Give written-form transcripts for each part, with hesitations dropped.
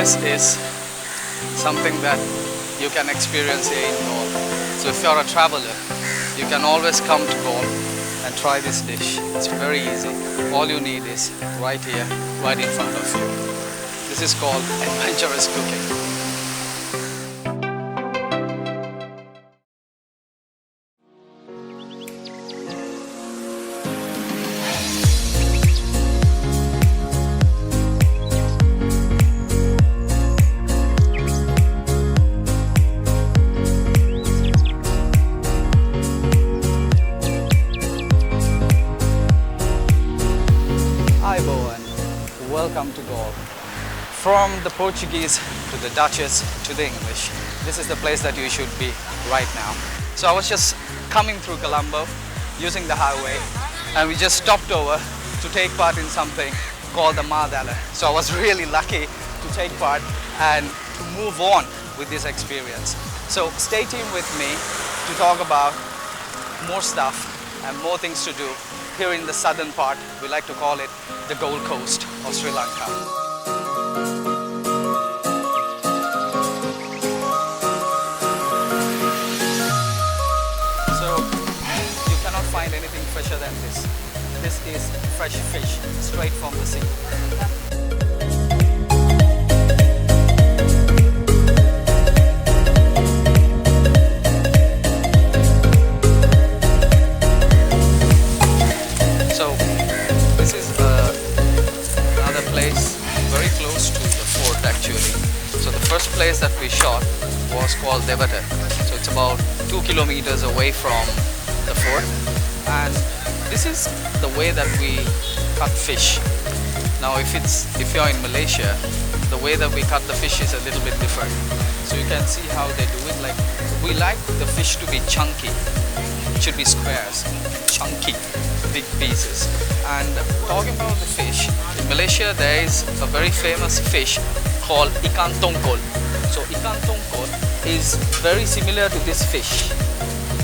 this is something that you can experience here in Galle. So if you're a traveler, you can always come to Galle and try this dish. It's very easy. All you need is right here, right in front of you. This is called adventurous cooking. Welcome to Galle. From the Portuguese to the Dutchess to the English, this is the place that you should be right now. So I was just coming through Colombo using the highway, and we just stopped over to take part in something called the Madala. So I was really lucky to take part and to move on with this experience. So stay tuned with me to talk about more stuff and more things to do here in the southern part. We like to call it the Gold Coast of Sri Lanka. So you cannot find anything fresher than this. This is fresh fish straight from the sea. Place that we shot was called Devata. So it's about 2 kilometers away from the fort, and this is the way that we cut fish. Now if you're in Malaysia, the way that we cut the fish is a little bit different. So you can see how they do it. Like, we like the fish to be chunky. It should be squares, chunky, big pieces. And talking about the fish, in Malaysia there is a very famous fish called ikan tongkol. So ikan tongkol is very similar to this fish.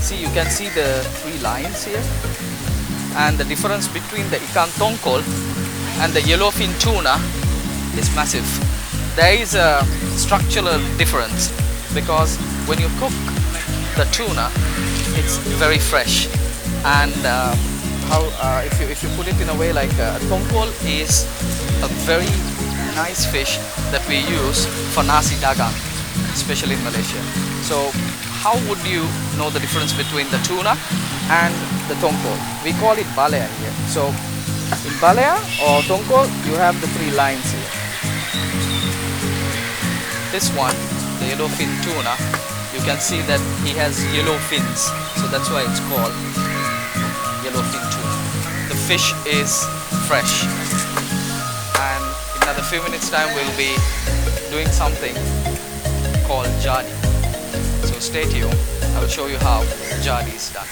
See, you can see the 3 lines here, and the difference between the ikan tongkol and the yellowfin tuna is massive. There is a structural difference because when you cook the tuna, it's very fresh, and if you put it in a way, like tongkol is a very nice fish that we use for nasi dagang, especially in Malaysia. So how would you know the difference between the tuna and the tongkol? We call it balea here. So in balea or tongkol, you have the 3 lines here. This one, the yellowfin tuna, you can see that he has yellow fins, so that's why it's called yellowfin tuna. The fish is fresh, and in another few minutes time we'll be doing something called Jaadi. So stay tuned, I will show you how Jaadi is done.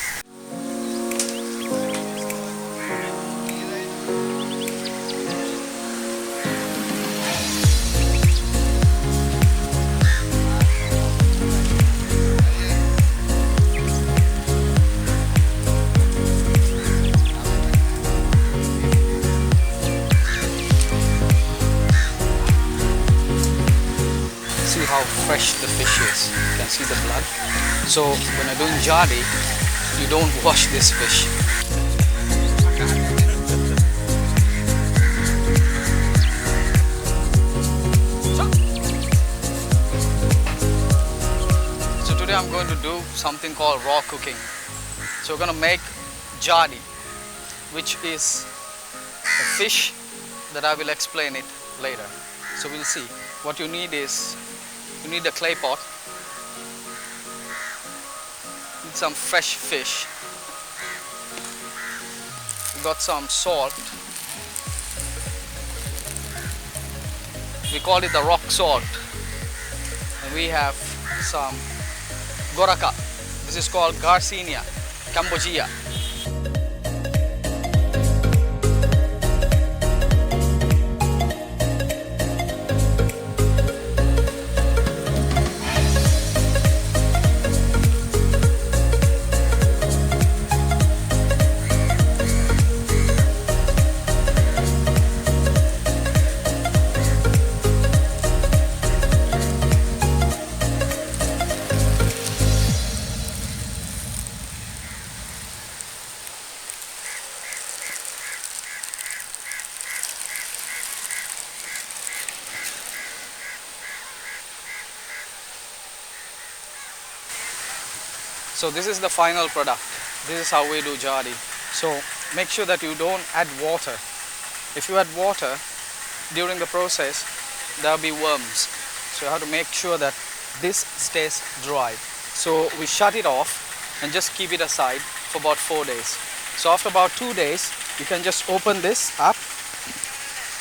How fresh the fish is. You can see the blood. So when you're doing Jaadi, you don't wash this fish. So today I'm going to do something called raw cooking. So we're going to make Jaadi, which is a fish that I will explain it later. So we'll see. What you need is, you need a clay pot, need some fresh fish, you got some salt, we call it the rock salt, and we have some goraka. This is called Garcinia, Cambodia. So this is the final product. This is how we do Jaadi. So make sure that you don't add water. If you add water during the process, there will be worms. So you have to make sure that this stays dry. So we shut it off and just keep it aside for about 4 days. So after about 2 days, you can just open this up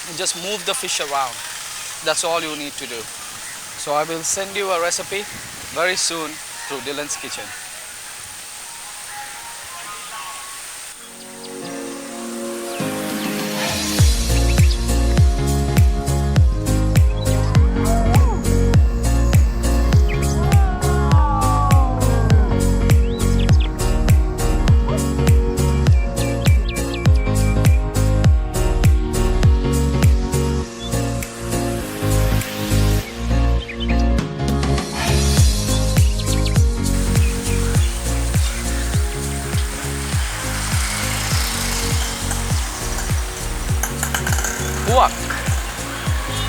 and just move the fish around. That's all you need to do. So I will send you a recipe very soon through Dyllon's Kitchen. Puak.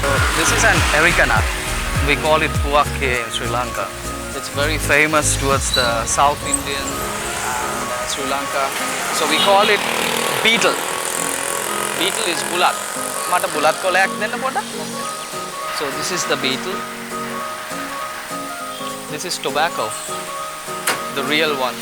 So this is an Erica nut. We call it puak here in Sri Lanka. It's very famous towards the South Indian and Sri Lanka. So we call it beetle. Beetle is bulat. Mata bulat kolak denna poda. So this is the beetle. This is tobacco, the real one.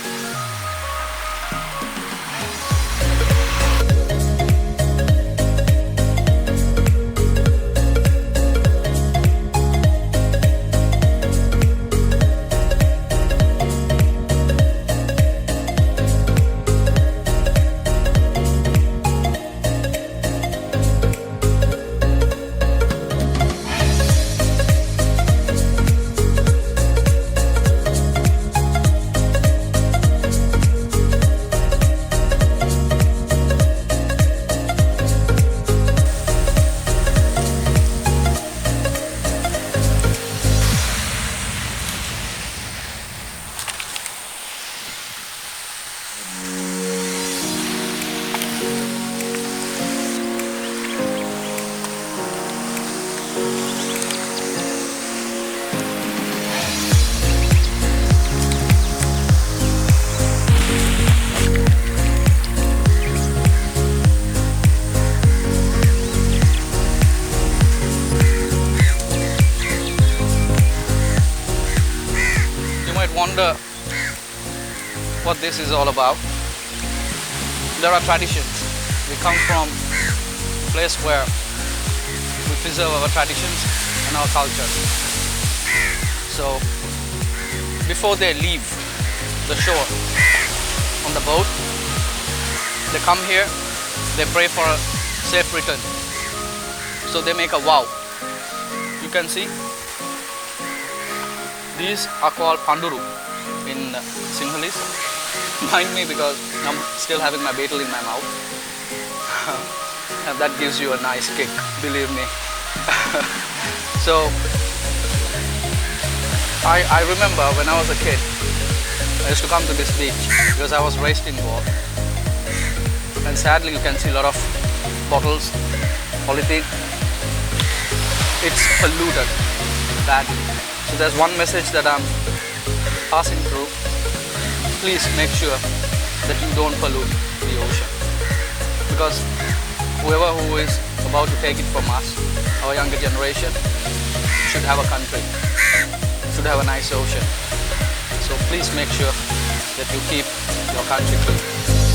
Wonder what this is all about. There are traditions. We come from a place where we preserve our traditions and our culture. So before they leave the shore on the boat, they come here, they pray for a safe return. So they make a vow. You can see these are called panduru in Sinhalese. Mind me because I'm still having my betel in my mouth. And that gives you a nice kick, believe me. So I remember when I was a kid, I used to come to this beach because I was raised in Goa. And sadly you can see a lot of bottles, polythene. It's polluted badly. So there's one message that I'm passing through. Please make sure that you don't pollute the ocean. Because whoever who is about to take it from us, our younger generation, should have a country, should have a nice ocean. So please make sure that you keep your country clean.